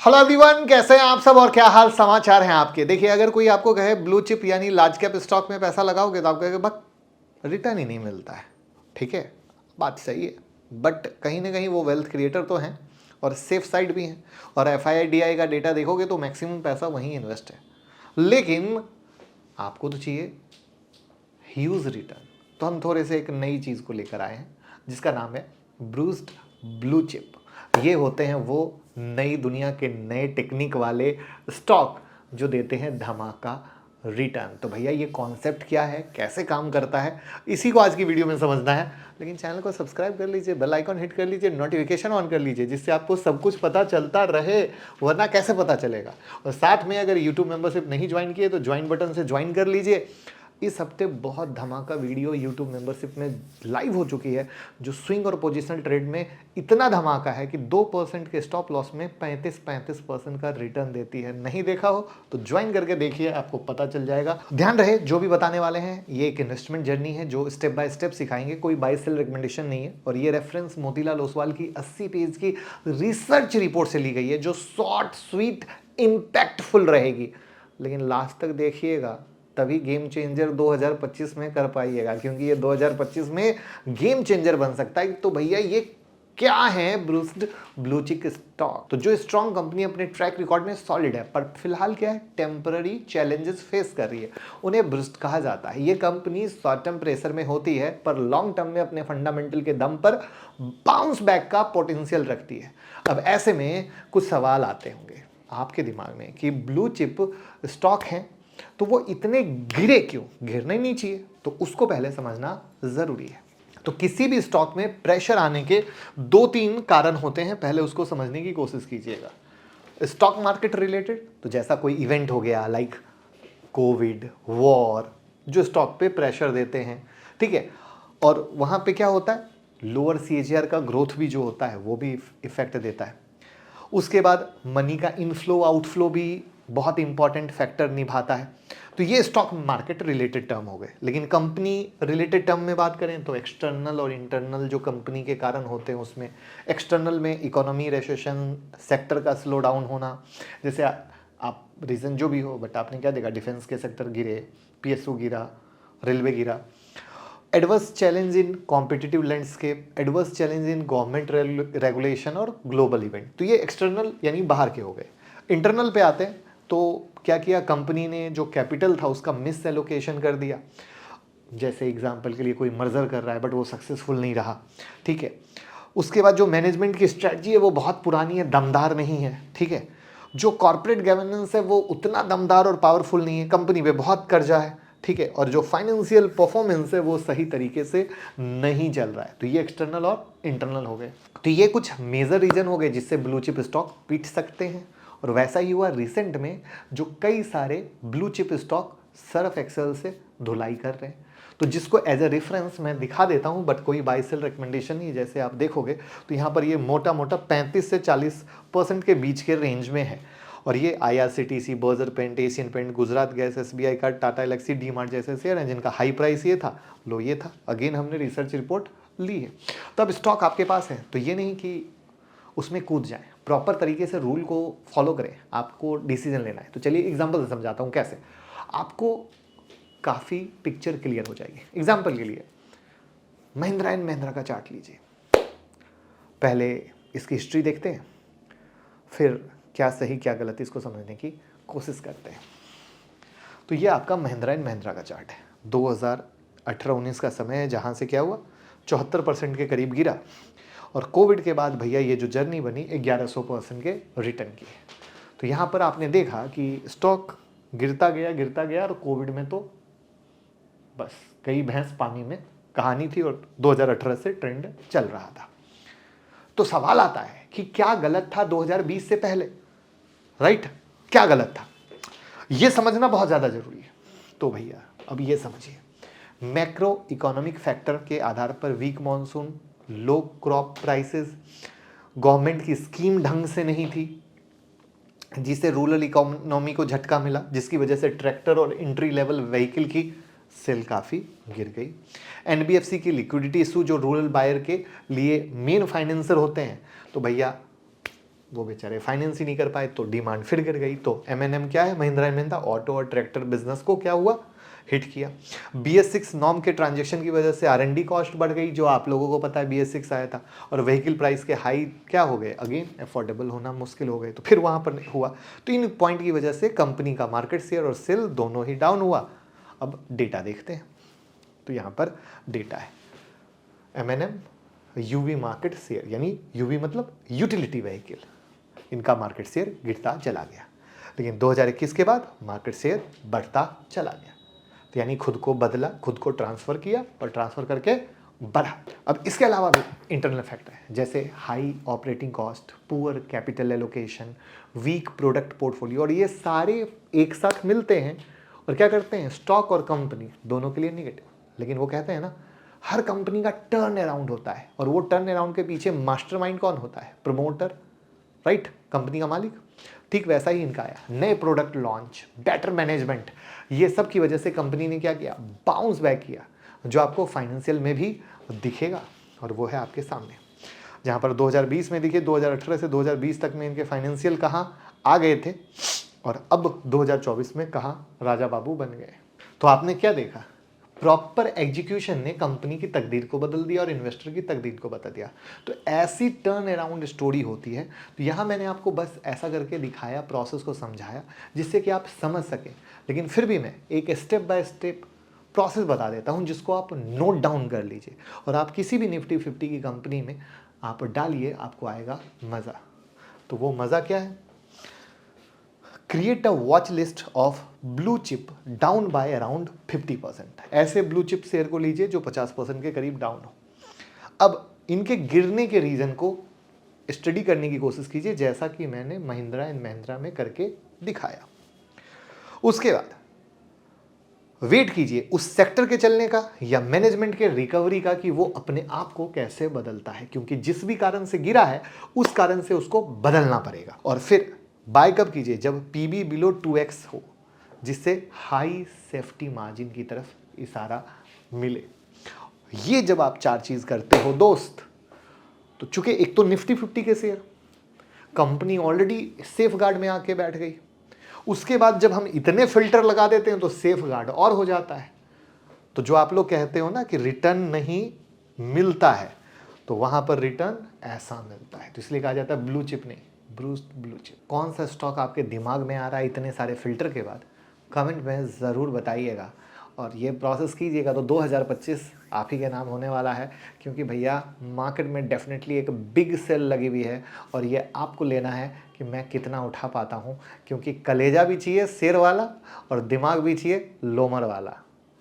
Hello everyone, कैसे हैं आप सब और क्या हाल समाचार हैं आपके। देखिए, अगर कोई आपको कहे ब्लू चिप यानी लार्ज कैप स्टॉक में पैसा लगाओगे तो आपको कहेगा बक रिटर्न ही नहीं मिलता है। ठीक है, बात सही है, बट कहीं ना कहीं वो वेल्थ क्रिएटर तो हैं और सेफ साइड भी हैं। और FIDI का डेटा देखोगे तो मैक्सिमम पैसा वहीं इन्वेस्ट है, लेकिन आपको तो चाहिए ह्यूज रिटर्न। तो हम थोड़े से एक नई चीज़ को लेकर आए हैं जिसका नाम है ब्रूस्ड ब्लू चिप। ये होते हैं वो नई दुनिया के नए टेक्निक वाले स्टॉक जो देते हैं धमाका रिटर्न। तो भैया ये कॉन्सेप्ट क्या है, कैसे काम करता है, इसी को आज की वीडियो में समझना है। लेकिन चैनल को सब्सक्राइब कर लीजिए, बेल आइकॉन हिट कर लीजिए, नोटिफिकेशन ऑन कर लीजिए, जिससे आपको सब कुछ पता चलता रहे, वरना कैसे पता चलेगा। और साथ में अगर यूट्यूब मेंबरशिप नहीं ज्वाइन किए तो ज्वाइन बटन से ज्वाइन कर लीजिए। इस हफ्ते बहुत धमाका वीडियो यूट्यूब मेंबरशिप में लाइव हो चुकी है, जो स्विंग और पोजिशनल ट्रेड में इतना धमाका है कि 2% के स्टॉप लॉस में 35% का रिटर्न देती है। नहीं देखा हो तो ज्वाइन करके देखिए, आपको पता चल जाएगा। ध्यान रहे, जो भी बताने वाले हैं ये एक इन्वेस्टमेंट जर्नी है जो स्टेप बाय स्टेप सिखाएंगे, कोई बाय सेल रिकमेंडेशन नहीं है। और ये रेफरेंस मोतीलाल ओसवाल की 80 पेज की रिसर्च रिपोर्ट से ली गई है, जो शॉर्ट स्वीट इम्पैक्टफुल रहेगी। लेकिन लास्ट तक देखिएगा, तभी गेम चेंजर 2025 में कर पाइएगा, क्योंकि ये 2025 में गेम चेंजर बन सकता है। तो भैया ये क्या है ब्रूस्ड ब्लू चिप स्टॉक? तो जो स्ट्रॉन्ग कंपनी अपने ट्रैक रिकॉर्ड में सॉलिड है, पर फिलहाल क्या है, टेम्पररी चैलेंजेस फेस कर रही है, उन्हें ब्रूस्ड कहा जाता है। ये कंपनी शॉर्ट टर्म प्रेशर में होती है, पर लॉन्ग टर्म में अपने फंडामेंटल के दम पर बाउंस बैक का पोटेंशियल रखती है। अब ऐसे में कुछ सवाल आते होंगे आपके दिमाग में कि ब्लू चिप स्टॉक है तो वो इतने गिरे क्यों? गिरना ही नहीं चाहिए। तो उसको पहले समझना जरूरी है। तो किसी भी स्टॉक में प्रेशर आने के 2-3 कारण होते हैं, पहले उसको समझने की कोशिश कीजिएगा। स्टॉक मार्केट रिलेटेड, तो जैसा कोई इवेंट हो गया लाइक कोविड, वॉर, जो स्टॉक पे प्रेशर देते हैं, ठीक है। और वहां पे क्या होता है, लोअर CAGR का ग्रोथ भी जो होता है वो भी इफेक्ट देता है। उसके बाद मनी का इनफ्लो आउटफ्लो भी बहुत इंपॉर्टेंट फैक्टर निभाता है। तो ये स्टॉक मार्केट रिलेटेड टर्म हो गए। लेकिन कंपनी रिलेटेड टर्म में बात करें तो एक्सटर्नल और इंटरनल जो कंपनी के कारण होते हैं, उसमें एक्सटर्नल में इकोनॉमी रेसेशन, सेक्टर का स्लो डाउन होना, जैसे आप रीज़न जो भी हो, बट आपने क्या देखा, डिफेंस के सेक्टर गिरे, PSU गिरा, रेलवे गिरा। Adverse challenge in competitive landscape, adverse challenge in government regulation और ग्लोबल इवेंट। तो ये एक्सटर्नल यानी बाहर के हो गए। इंटरनल पे आते हैं तो क्या किया, कंपनी ने जो कैपिटल था उसका मिस एलोकेशन कर दिया। जैसे एग्जांपल के लिए कोई मर्जर कर रहा है बट वो सक्सेसफुल नहीं रहा, ठीक है। उसके बाद जो मैनेजमेंट की स्ट्रेटजी है वो बहुत पुरानी है, दमदार नहीं है, ठीक है। जो कॉर्पोरेट गवर्नेंस है वो उतना दमदार और पावरफुल नहीं है, कंपनी पे बहुत कर्जा है, ठीक है। और जो फाइनेंशियल परफॉर्मेंस है वो सही तरीके से नहीं चल रहा है। तो ये एक्सटर्नल और इंटरनल हो गए। तो ये कुछ मेजर रीजन हो गए जिससे ब्लू चिप स्टॉक पीट सकते हैं। और वैसा ही हुआ रिसेंट में, जो कई सारे blue chip stock Surf Excel से धुलाई कर रहे हैं। तो जिसको एज ए रेफरेंस मैं दिखा देता हूं, बट कोई बाय सेल रिकमेंडेशन नहीं। जैसे आप देखोगे तो यहाँ पर ये मोटा मोटा 35 से 40% के बीच के रेंज में है। और ये IRCTC, Berger paint, Asian paint, Gujarat gas, SBI card, Tata Elxsi, DMart जैसे शेयर हैं जिनका हाई प्राइस ये था, लो ये था। अगेन हमने रिसर्च रिपोर्ट ली है। तो अब स्टॉक आपके पास है तो ये नहीं कि उसमें कूद जाए, प्रॉपर तरीके से रूल को फॉलो करें, आपको डिसीजन लेना है। तो चलिए एग्जांपल से समझाता हूँ कैसे, आपको काफ़ी पिक्चर क्लियर हो जाएगी। एग्जांपल के लिए महिंद्रा एंड महिंद्रा का चार्ट लीजिए। पहले इसकी हिस्ट्री देखते हैं, फिर क्या सही क्या गलत इसको समझने की कोशिश करते हैं। तो ये आपका महिंद्रा एंड महिंद्रा का चार्ट है। 2018-19 का समय है, जहाँ से क्या हुआ, 74% के करीब गिरा। और कोविड के बाद भैया ये जो जर्नी बनी 1100% के रिटर्न की है। तो यहाँ पर आपने देखा कि स्टॉक गिरता गया और कोविड में तो बस कई भैंस पानी में कहानी थी और 2018 से ट्रेंड चल रहा था। तो सवाल आता है कि क्या गलत था 2020 से पहले, राइट? क्या गलत था, ये समझना बहुत ज़्यादा जरूरी है। तो भैया अब ये समझिए, मैक्रो इकोनॉमिक फैक्टर के आधार पर वीक मॉनसून, लो क्रॉप प्राइसेस, गवर्नमेंट की स्कीम ढंग से नहीं थी जिससे रूरल इकोनॉमी को झटका मिला, जिसकी वजह से ट्रैक्टर और एंट्री लेवल व्हीकल की सेल काफ़ी गिर गई। NBFC की लिक्विडिटी इशू, जो रूरल बायर के लिए मेन फाइनेंसर होते हैं, तो भैया वो बेचारे फाइनेंस ही नहीं कर पाए तो डिमांड फिर गिर गई। तो M&M क्या है, महिंद्रा एंड महिंद्रा ऑटो और ट्रैक्टर बिजनेस को क्या हुआ, हिट किया। BS6 नॉर्म के ट्रांजेक्शन की वजह से R&D कॉस्ट बढ़ गई, जो आप लोगों को पता है BS6 आया था, और व्हीकल प्राइस के हाई क्या हो गए, अगेन अफोर्डेबल होना मुश्किल हो गए, तो फिर वहाँ पर हुआ। तो इन पॉइंट की वजह से कंपनी का मार्केट शेयर और सेल दोनों ही डाउन हुआ। अब डेटा देखते हैं, तो यहाँ पर डेटा है M&M यूवी मार्केट शेयर, यानी यूवी मतलब यूटिलिटी व्हीकल, इनका मार्केट शेयर गिरता चला गया। लेकिन 2021 के बाद मार्केट शेयर बढ़ता चला गया। तो यानी खुद को बदला, खुद को ट्रांसफ़र किया और ट्रांसफ़र करके बढ़ा। अब इसके अलावा भी इंटरनल फैक्टर है, जैसे high operating cost, poor capital allocation, weak product portfolio, और ये सारे एक साथ मिलते हैं और क्या करते हैं, स्टॉक और कंपनी दोनों के लिए निगेटिव। लेकिन वो कहते हैं ना, हर कंपनी का टर्न अराउंड होता है, और वो टर्न अराउंड के पीछे मास्टरमाइंड कौन होता है, प्रमोटर, राइट, कंपनी का मालिक। ठीक वैसा ही इनका आया, नए प्रोडक्ट लॉन्च, बेटर मैनेजमेंट, ये सब की वजह से कंपनी ने क्या किया, बाउंस बैक किया, जो आपको फाइनेंशियल में भी दिखेगा, और वो है आपके सामने। जहाँ पर 2020 में दिखे, 2018 से 2020 तक में इनके फाइनेंशियल कहाँ आ गए थे, और अब 2024 में कहाँ राजा बाबू बन गए। तो आपने क्या देखा, प्रॉपर एग्जीक्यूशन ने कंपनी की तकदीर को बदल दिया और इन्वेस्टर की तकदीर को बदल दिया। तो ऐसी टर्न अराउंड स्टोरी होती है। तो यहाँ मैंने आपको बस ऐसा करके दिखाया, प्रोसेस को समझाया, जिससे कि आप समझ सकें। लेकिन फिर भी मैं एक स्टेप बाय स्टेप प्रोसेस बता देता हूँ, जिसको आप नोट डाउन कर लीजिए, और आप किसी भी निफ्टी 50 की कंपनी में आप डालिए, आपको आएगा मज़ा। तो वो मज़ा क्या है, create a watch list of blue chip down by around 50%। ऐसे ब्लू चिप शेयर को लीजिए जो 50% के करीब डाउन हो। अब इनके गिरने के रीज़न को स्टडी करने की कोशिश कीजिए, जैसा कि मैंने महिंद्रा एंड महिंद्रा में करके दिखाया। उसके बाद वेट कीजिए उस सेक्टर के चलने का या मैनेजमेंट के रिकवरी का, कि वो अपने आप को कैसे बदलता है, क्योंकि जिस भी कारण से गिरा है उस कारण से उसको बदलना पड़ेगा। और फिर बाय कब कीजिए, जब पीबी बिलो 2x हो, जिससे हाई सेफ्टी मार्जिन की तरफ इशारा मिले। ये जब आप चार चीज करते हो दोस्त, तो चूंकि एक तो निफ्टी 50 के share, company already safe guard में आके बैठ गई, उसके बाद जब हम इतने फिल्टर लगा देते हैं तो सेफ गार्ड और हो जाता है। तो जो आप लोग कहते हो ना कि रिटर्न नहीं मिलता है, तो वहां पर रिटर्न ऐसा मिलता है। तो इसलिए कहा जाता है ब्लू चिप नहीं, ब्लू चिप। कौन सा स्टॉक आपके दिमाग में आ रहा है इतने सारे फिल्टर के बाद, कमेंट में ज़रूर बताइएगा। और ये प्रोसेस कीजिएगा तो 2025 आप ही के नाम होने वाला है, क्योंकि भैया मार्केट में डेफिनेटली एक बिग सेल लगी हुई है, और ये आपको लेना है कि मैं कितना उठा पाता हूँ, क्योंकि कलेजा भी चाहिए शेर वाला और दिमाग भी चाहिए लोमर वाला।